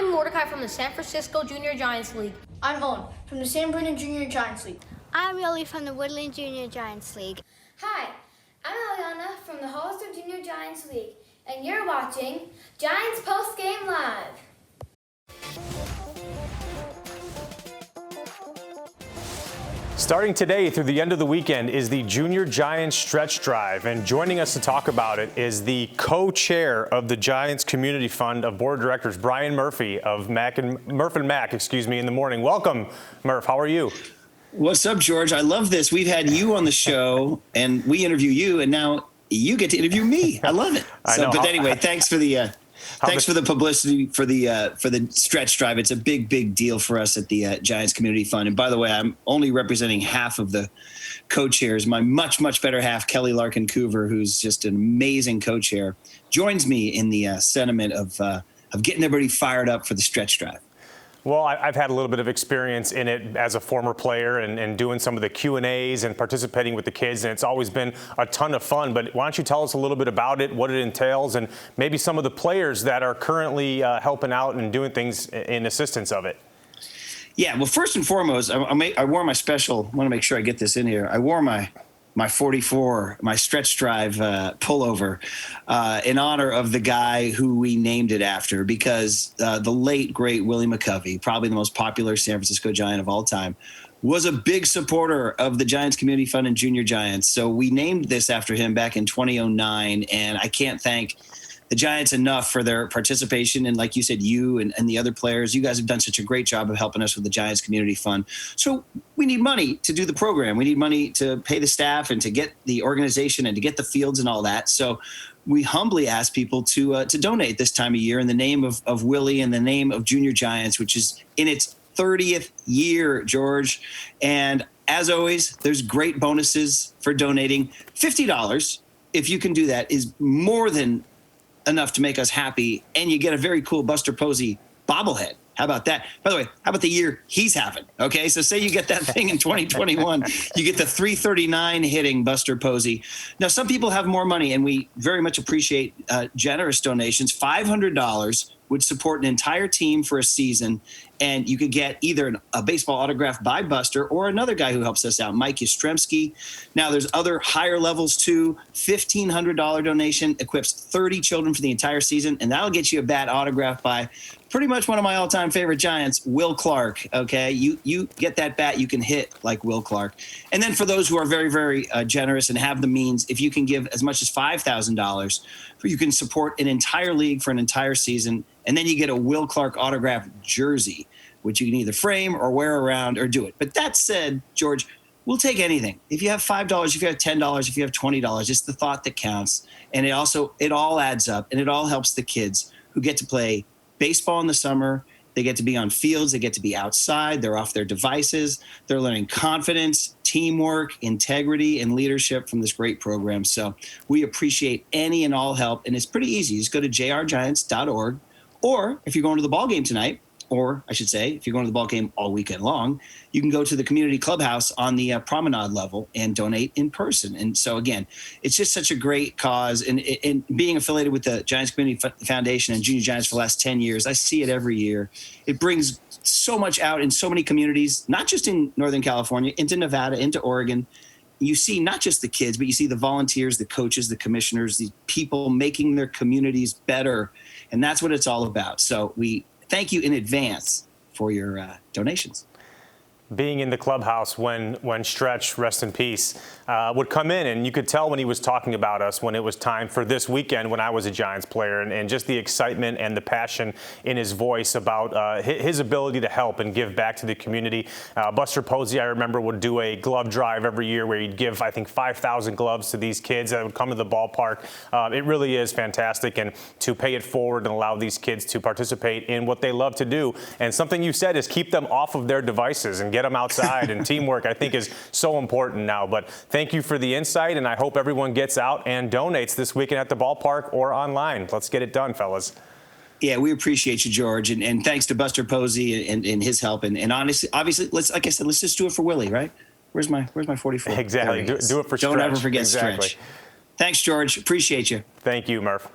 I'm Mordecai from the San Francisco Junior Giants League. I'm Owen from the San Brennan Junior Giants League. I'm Yoli from the Woodland Junior Giants League. Hi, I'm Eliana from the Hollister Junior Giants League, and you're watching Giants Post Game Live. Starting today through the end of the weekend is the Junior Giants Stretch Drive, and joining us to talk about it is the co-chair of the Giants Community Fund of Board of Directors, Brian Murphy of Murph and Mac, in the morning. Welcome, Murph. How are you? What's up, George? I love this. We've had you on the show, and we interview you, and now you get to interview me. I love it. But anyway, thanks for the publicity for the stretch drive. It's a big deal for us at the Giants Community Fund. And by the way, I'm only representing half of the co-chairs. My much better half, Kelly Larkin Coover, who's just an amazing co-chair, joins me in the sentiment of getting everybody fired up for the stretch drive. Well, I've had a little bit of experience in it as a former player and doing some of the Q&As and participating with the kids, and it's always been a ton of fun. But why don't you tell us a little bit about it, what it entails, and maybe some of the players that are currently helping out and doing things in assistance of it? Yeah, well, first and foremost, I wore my special, I want to make sure I get this in here, I wore my 44, my stretch drive pullover in honor of the guy who we named it after, because the late, great Willie McCovey, probably the most popular San Francisco Giant of all time, was a big supporter of the Giants Community Fund and Junior Giants. So we named this after him back in 2009, and I can't thank the Giants enough for their participation. And like you said, you and the other players, you guys have done such a great job of helping us with the Giants Community Fund. So we need money to do the program. We need money to pay the staff and to get the organization and to get the fields and all that. So we humbly ask people to donate this time of year in the name of Willie and the name of Junior Giants, which is in its 30th year, George. And as always, there's great bonuses for donating. $50, if you can do that, is more than enough to make us happy, and you get a very cool Buster Posey bobblehead. How about that? By the way, how about the year he's having? Okay, so say you get that thing in 2021, you get the 339 hitting Buster Posey. Now, some people have more money, and we very much appreciate generous donations. $500 would support an entire team for a season, and you could get either a baseball autograph by Buster or another guy who helps us out, Mike Yastrzemski. Now, there's other higher levels too. $1,500 donation equips 30 children for the entire season, and that'll get you a bat autograph by pretty much one of my all-time favorite Giants, Will Clark. Okay, you get that bat, you can hit like Will Clark. And then for those who are very generous and have the means, if you can give as much as $5,000, you can support an entire league for an entire season, and then you get a Will Clark autographed jersey, which you can either frame or wear around or do it. But that said, George, we'll take anything. If you have $5, if you have $10, if you have $20, it's the thought that counts. And it all adds up, and it all helps the kids who get to play baseball in the summer. They get to be on fields. They get to be outside. They're off their devices. They're learning confidence, teamwork, integrity, and leadership from this great program. So we appreciate any and all help. And it's pretty easy. You just go to jrgiants.org. Or if you're going to the ball game tonight, or I should say, if you're going to the ball game all weekend long, you can go to the community clubhouse on the promenade level and donate in person. And so, again, it's just such a great cause. And being affiliated with the Giants Community Foundation and Junior Giants for the last 10 years, I see it every year. It brings so much out in so many communities, not just in Northern California, into Nevada, into Oregon. You see not just the kids, but you see the volunteers, the coaches, the commissioners, these people making their communities better. And that's what it's all about. So we thank you in advance for your donations. Being in the clubhouse when Stretch, rest in peace, would come in, and you could tell when he was talking about us when it was time for this weekend when I was a Giants player, and just the excitement and the passion in his voice about his ability to help and give back to the community. Buster Posey, I remember, would do a glove drive every year where he'd give, I think, 5,000 gloves to these kids that would come to the ballpark. It really is fantastic, and to pay it forward and allow these kids to participate in what they love to do. And something you said is keep them off of their devices and get them outside, and teamwork, I think, is so important now. But thank you for the insight, and I hope everyone gets out and donates this weekend at the ballpark or online. Let's get it done, fellas. Yeah, we appreciate you, George, and thanks to Buster Posey and his help. And honestly, obviously, like I said, let's just do it for Willie, right? Where's my 44? Exactly. Do it for Stretch. Don't ever forget exactly. Stretch. Thanks, George. Appreciate you. Thank you, Murph.